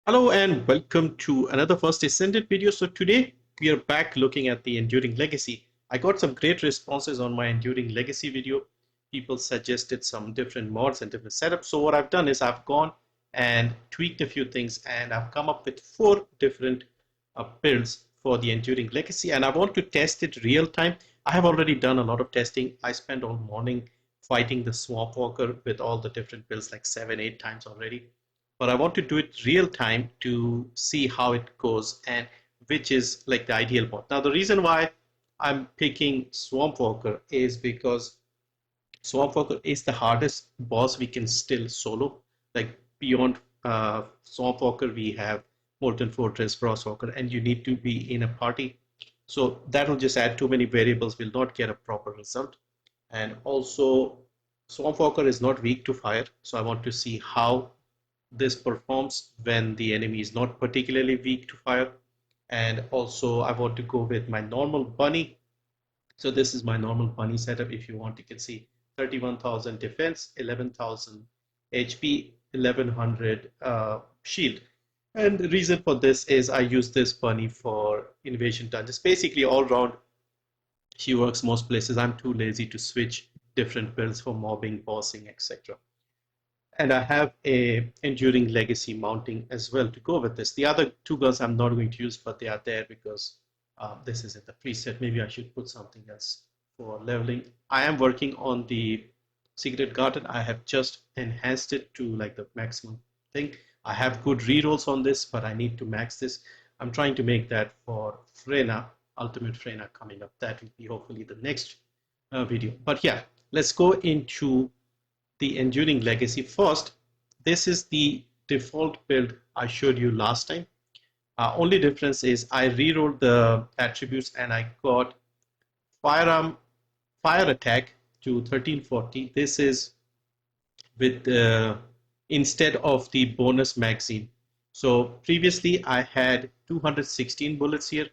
Hello and welcome to another first Descendant video. So today we are back looking at the Enduring Legacy. I got some great responses on my Enduring Legacy video. People suggested some different mods and different setups. So what I've done is I've gone and tweaked a few things and I've come up with four different builds for the Enduring Legacy and I want to test it real time. I have already done a lot of testing. I spent all morning fighting the Swamp Walker with all the different builds like 7, 8 times already, but I want to do it real time to see how it goes and which is like the ideal bot. Now, the reason why I'm picking Swamp Walker is because Swamp Walker is the hardest boss we can still solo. Like beyond Swamp Walker, we have Molten Fortress, Frost Walker, and you need to be in a party. So that will just add too many variables, will not get a proper result. And also, Swamp Walker is not weak to fire, so I want to see how this performs when the enemy is not particularly weak to fire. And also I want to go with my normal bunny. So this is my normal bunny setup. If you want, you can see 31,000 defense, 11,000 HP, 1100 shield. And the reason for this is I use this bunny for invasion dungeons. Basically all round she works most places. I'm too lazy to switch different builds for mobbing, bossing, etc. And I have a enduring legacy mounting as well to go with this. The other two guns I'm not going to use, but they are there because this is in the preset. Maybe I should put something else for leveling. I am working on the Secret Garden. I have just enhanced it to like the maximum thing. I have good rerolls on this, but I need to max this. I'm trying to make that for Frena, Ultimate Frena coming up. That will be hopefully the next video. But yeah, let's go into the enduring legacy. First, this is the default build I showed you last time. Only difference is I rerolled the attributes and I got firearm fire attack to 1340. This is with instead of the bonus magazine. So previously I had 216 bullets here.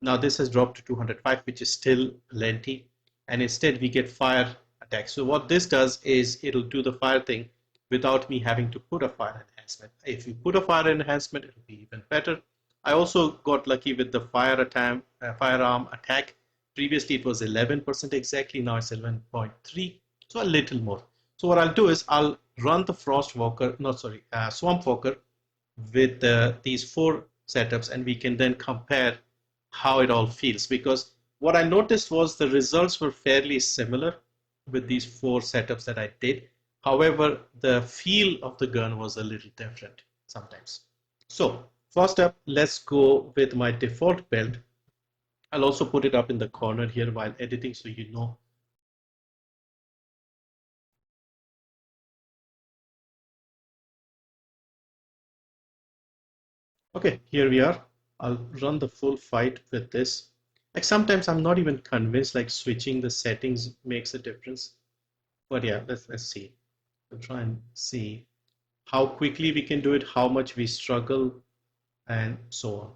Now this has dropped to 205, which is still plenty, and instead we get fire attack. So what this does is it'll do the fire thing without me having to put a fire enhancement. If you put a fire enhancement, it'll be even better. I also got lucky with the firearm attack. Previously it was 11% exactly, now it's 11.3, so a little more. So what I'll do is I'll run the Frost Walker, no sorry, Swamp Walker with these four setups, and we can then compare how it all feels, because what I noticed was the results were fairly similar with these four setups that I did. However, the feel of the gun was a little different sometimes. So first up, let's go with my default build. I'll also put it up in the corner here while editing so you know. Okay, here we are. I'll run the full fight with this. Like sometimes I'm not even convinced like switching the settings makes a difference. But yeah, let's see. We'll try and see how quickly we can do it, how much we struggle, and so on.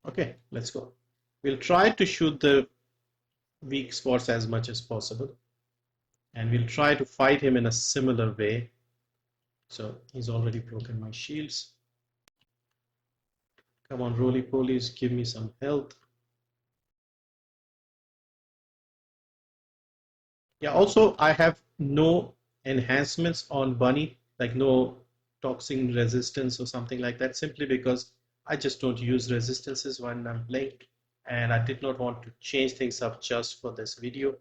Okay, let's go. We'll try to shoot the weak spots as much as possible, and we'll try to fight him in a similar way. So he's already broken my shields. Come on, roly polies, give me some health. Yeah, also I have no enhancements on Bunny, like no toxin resistance or something like that, simply because I just don't use resistances when I'm playing, and I did not want to change things up just for this video.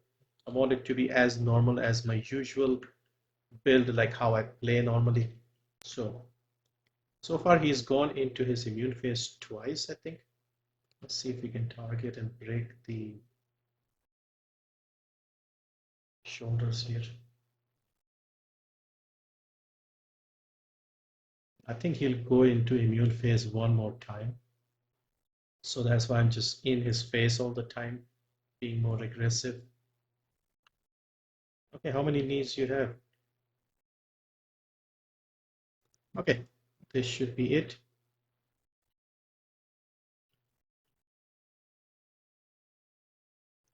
I want it to be as normal as my usual build, like how I play normally. So far he's gone into his immune phase twice, I think. Let's see if we can target and break the shoulders here. I think he'll go into immune phase one more time. So that's why I'm just in his face all the time, being more aggressive. Okay, how many knees you have? Okay, this should be it.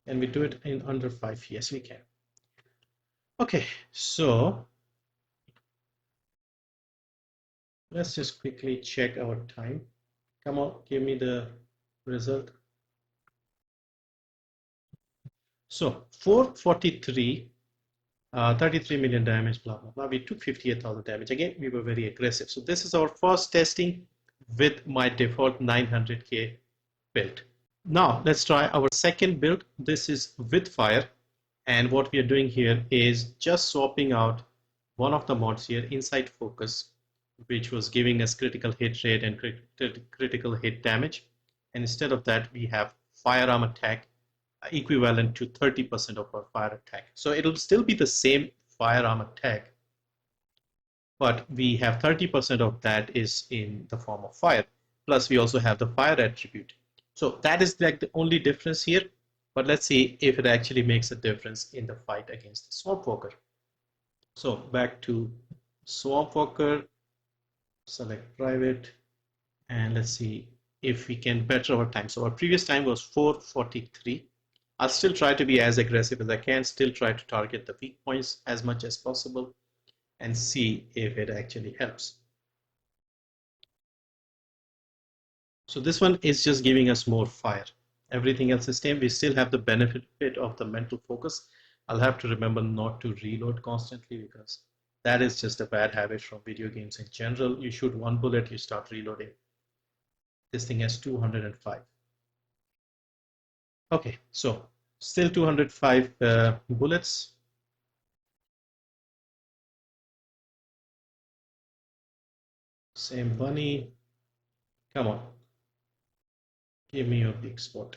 And we do it in under 5. Yes, we can. Okay, so let's just quickly check our time. Come on, give me the result. So 443, 33 million damage, blah, blah, blah. We took 58,000 damage. Again, we were very aggressive. So this is our first testing with my default 900K build. Now let's try our second build. This is with fire. And what we are doing here is just swapping out one of the mods here, Inside Focus, which was giving us critical hit rate and critical hit damage. And instead of that, we have firearm attack equivalent to 30% of our fire attack. So it'll still be the same firearm attack, but we have 30% of that is in the form of fire. Plus we also have the fire attribute. So that is like the only difference here. But let's see if it actually makes a difference in the fight against the Swamp Walker. So back to Swamp Walker, select private, and let's see if we can better our time. So our previous time was 443. I'll still try to be as aggressive as I can, still try to target the weak points as much as possible and see if it actually helps. So this one is just giving us more fire. Everything else is same. We still have the benefit of the mental focus. I'll have to remember not to reload constantly because that is just a bad habit from video games in general. You shoot one bullet, you start reloading. This thing has 205. Okay, so still 205 bullets. Same bunny. Come on. Give me your big spot.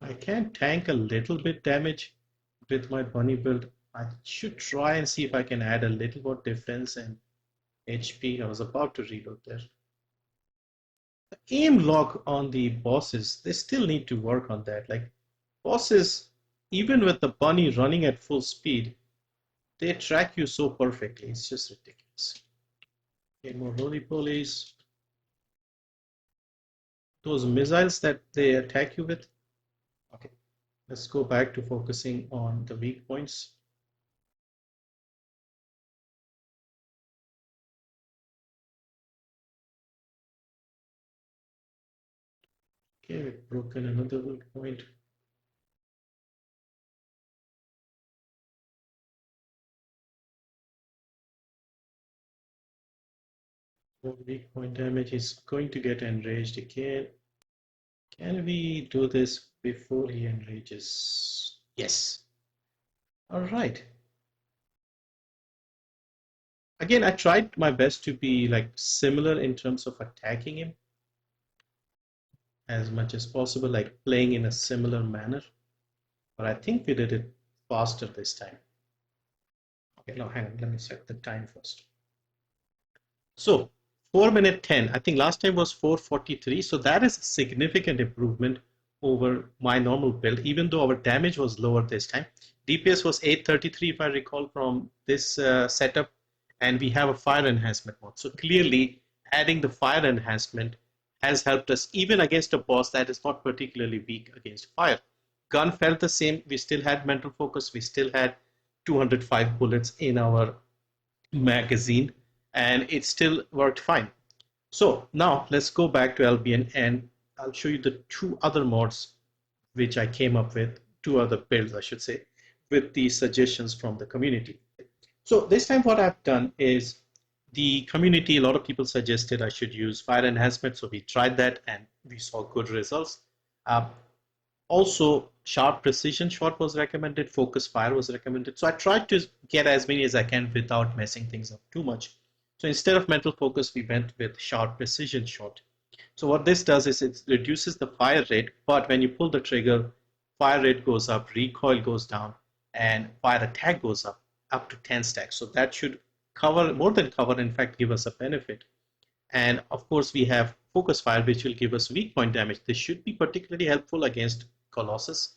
I can tank a little bit damage with my bunny build. I should try and see if I can add a little more defense and HP. I was about to reload there. The aim lock on the bosses, they still need to work on that. Like bosses, even with the bunny running at full speed, they track you so perfectly. It's just ridiculous. Okay, more roly-polies. Those missiles that they attack you with. Okay, let's go back to focusing on the weak points. Okay, we've broken another weak point. Weak point damage is going to get enraged again. Can we do this before he enrages? Yes. All right. Again, I tried my best to be like similar in terms of attacking him as much as possible, like playing in a similar manner. But I think we did it faster this time. Okay, now hang on, let me set the time first. So 4 minute 10, I think last time was 443. So that is a significant improvement over my normal build, even though our damage was lower this time. DPS was 833 if I recall from this setup, and we have a fire enhancement mode. So clearly adding the fire enhancement has helped us even against a boss that is not particularly weak against fire. Gun felt the same. We still had mental focus. We still had 205 bullets in our magazine, and it still worked fine. So now let's go back to Albion and I'll show you the two other mods which I came up with, two other builds I should say, with the suggestions from the community. So this time what I've done is the community, a lot of people suggested I should use fire enhancement, so we tried that and we saw good results. Also, sharp precision shot was recommended, focus fire was recommended. So I tried to get as many as I can without messing things up too much. So instead of mental focus, we went with sharp precision shot. So what this does is it reduces the fire rate, but when you pull the trigger, fire rate goes up, recoil goes down, and fire attack goes up to 10 stacks. So that should cover, more than cover, in fact, give us a benefit. And of course, we have focus fire, which will give us weak point damage. This should be particularly helpful against Colossus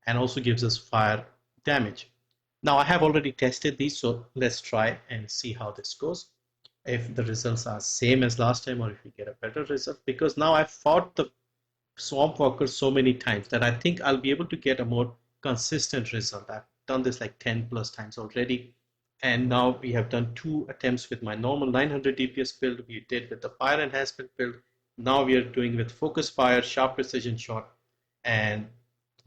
and also gives us fire damage. Now, I have already tested these, so let's try and see how this goes. if the results are same as last time or if we get a better result, because now I've fought the swamp walker so many times that I think I'll be able to get a more consistent result. I've done this like 10 plus times already. And now we have done 2 attempts with my normal 900 DPS build. We did with the fire enhancement build. Now we are doing with focus fire, sharp precision shot, and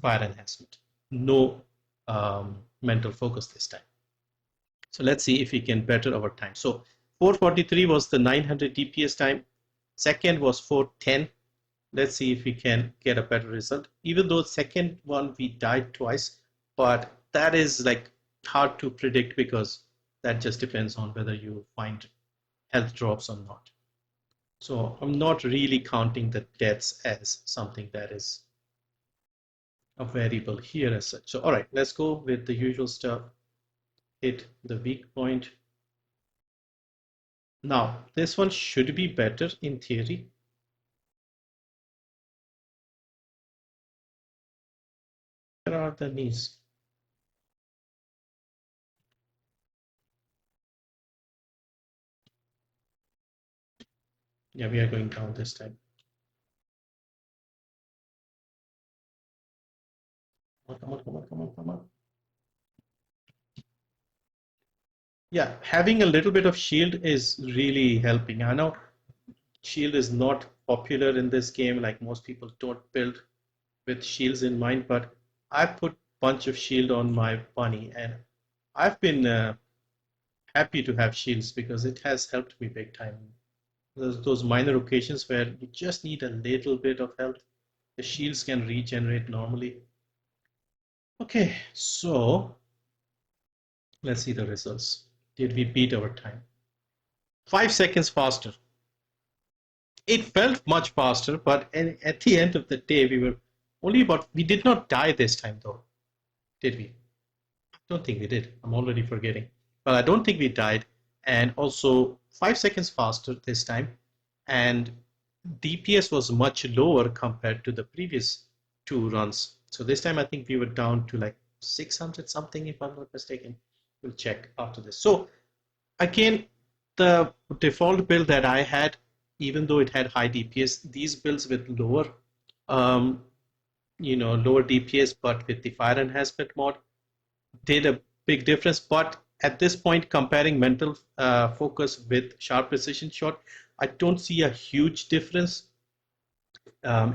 fire enhancement. No mental focus this time. So let's see if we can better our time. So 443 was the 900 DPS time. Second was 410. Let's see if we can get a better result. Even though second one we died twice, but that is like hard to predict because that just depends on whether you find health drops or not. So I'm not really counting the deaths as something that is a variable here as such. So all right, let's go with the usual stuff. Hit the weak point. Now this one should be better in theory. Where are the knees? Yeah, we are going down this time. Come on, come on, come on, come on. Yeah, having a little bit of shield is really helping. I know shield is not popular in this game, like most people don't build with shields in mind, but I put bunch of shield on my bunny and I've been happy to have shields because it has helped me big time. Those minor occasions where you just need a little bit of health, the shields can regenerate normally. Okay, so let's see the results. Did we beat our time? 5 seconds faster. It felt much faster, but at the end of the day, we did not die this time though, did we? I don't think we did. I'm already forgetting. But I don't think we died. And also 5 seconds faster this time. And DPS was much lower compared to the previous 2 runs. So this time I think we were down to like 600 something, if I'm not mistaken. We'll check after this. So again, the default build that I had, even though it had high DPS, these builds with lower, lower DPS, but with the fire enhancement mod, did a big difference. But at this point, comparing mental focus with sharp precision shot, I don't see a huge difference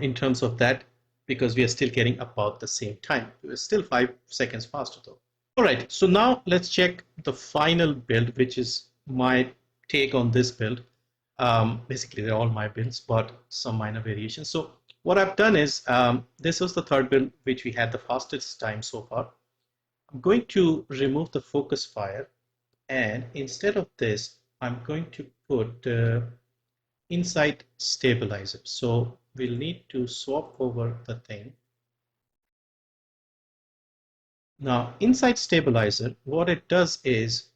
in terms of that because we are still getting about the same time. We're still 5 seconds faster though. All right, so now let's check the final build, which is my take on this build. Basically, they're all my builds, but some minor variations. So what I've done is, this was the third build, which we had the fastest time so far. I'm going to remove the focus fire, and instead of this, I'm going to put insight stabilizer. So we'll need to swap over the thing. Now, insight stabilizer, what it does is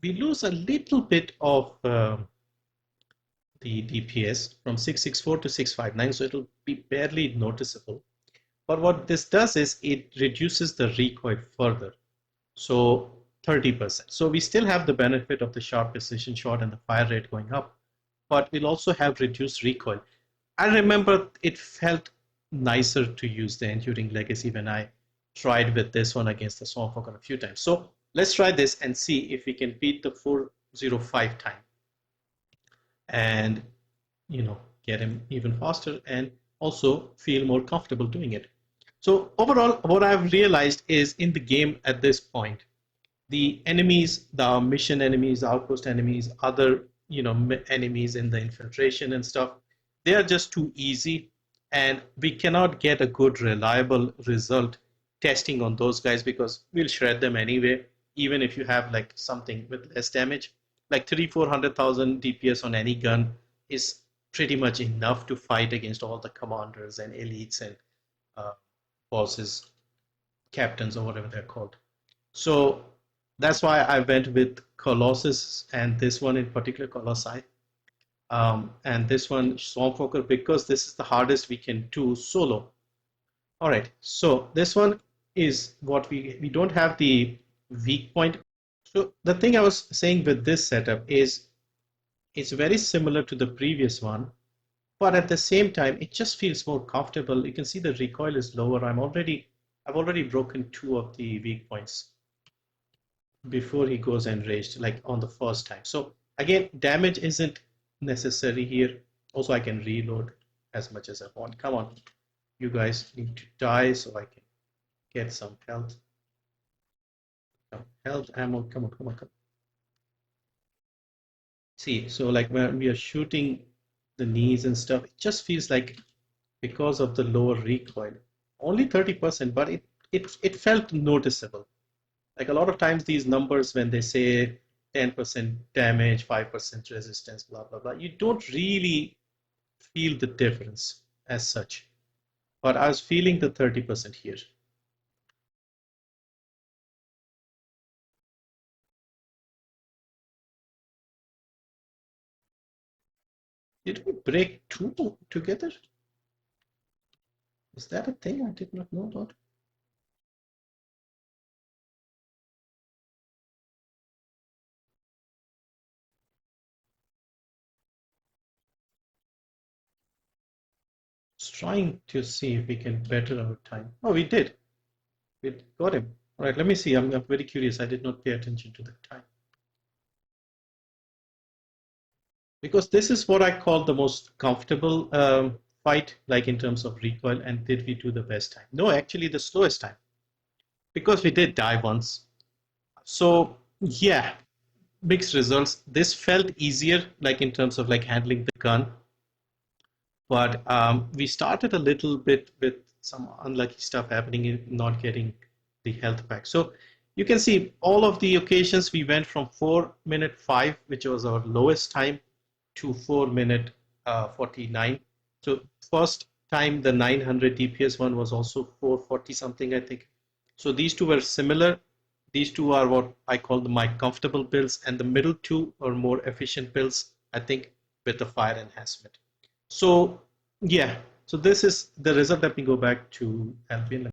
we lose a little bit of the DPS from 664 to 659, so it'll be barely noticeable. But what this does is it reduces the recoil further, so 30%. So we still have the benefit of the sharp precision shot and the fire rate going up, but we'll also have reduced recoil. I remember it felt nicer to use the Enduring Legacy when I tried with this one against the Swampwalker a few times. So let's try this and see if we can beat the 405 time and get him even faster and also feel more comfortable doing it. So overall, what I've realized is in the game at this point, the enemies, the mission enemies, outpost enemies, other enemies in the infiltration and stuff, they are just too easy, and we cannot get a good reliable result testing on those guys because we'll shred them anyway, even if you have like something with less damage. Like 300,000-400,000 DPS on any gun is pretty much enough to fight against all the commanders and elites and bosses, captains, or whatever they're called. So that's why I went with Colossus and this one in particular, Colossi. And this one, Swampwalker, because this is the hardest we can do solo. All right, so this one is what we don't have the weak point. So the thing I was saying with this setup is It's very similar to the previous one, but at the same time, it just feels more comfortable. You can see the recoil is lower. I've already broken 2 of the weak points before he goes enraged, like on the first time. So again, damage isn't necessary here. Also, I can reload as much as I want. Come on, you guys need to die so I can get some health. Health ammo, come on, come on, come on. See, so like when we are shooting the knees and stuff, it just feels like because of the lower recoil, only 30%, but it felt noticeable. Like a lot of times these numbers when they say 10% damage, 5% resistance, blah blah blah, you don't really feel the difference as such. But I was feeling the 30% here. Did we break 2 together? Is that a thing I did not know about? Just trying to see if we can better our time. Oh, we did. We got him. All right, let me see. I'm very curious. I did not pay attention to the time. Because this is what I call the most comfortable fight, like in terms of recoil. And did we do the best time? No, actually the slowest time, because we did die once. So yeah, mixed results. This felt easier, like in terms of like handling the gun, but we started a little bit with some unlucky stuff happening in not getting the health back. So you can see all of the occasions we went from 4 minute 5, which was our lowest time, to 4 minute 49. So first time the 900 DPS one was also 440 something, I think. So these two were similar. These two are what I call my comfortable builds, and the middle two are more efficient builds, I think, with the fire enhancement. So yeah, so this is the result. Let me go back to Albion.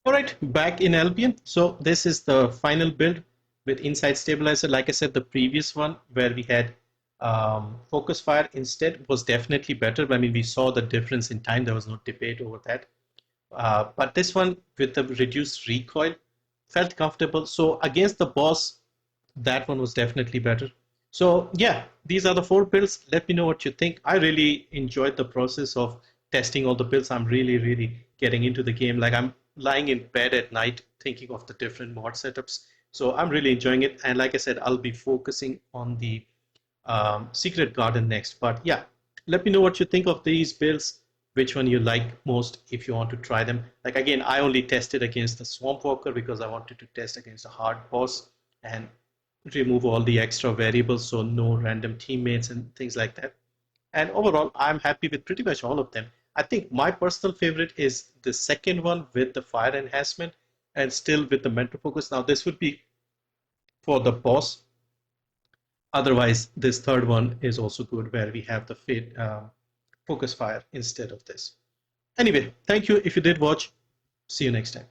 All right, back in Albion. So this is the final build with inside stabilizer. Like I said, the previous one where we had focus fire instead was definitely better. I mean, we saw the difference in time. There was no debate over that. But this one with the reduced recoil felt comfortable. So against the boss, that one was definitely better. So yeah, these are the 4 builds. Let me know what you think. I really enjoyed the process of testing all the builds. I'm really getting into the game. Like I'm lying in bed at night thinking of the different mod setups. So I'm really enjoying it. And like I said, I'll be focusing on the Secret Garden next. But yeah, let me know what you think of these builds, which one you like most if you want to try them. Like again, I only tested against the Swamp Walker because I wanted to test against a hard boss and remove all the extra variables, so no random teammates and things like that. And overall, I'm happy with pretty much all of them. I think my personal favorite is the second one with the fire enhancement and still with the mental focus. Now, this would be for the boss. Otherwise, this third one is also good where we have the focus fire instead of this. Anyway, thank you if you did watch. See you next time.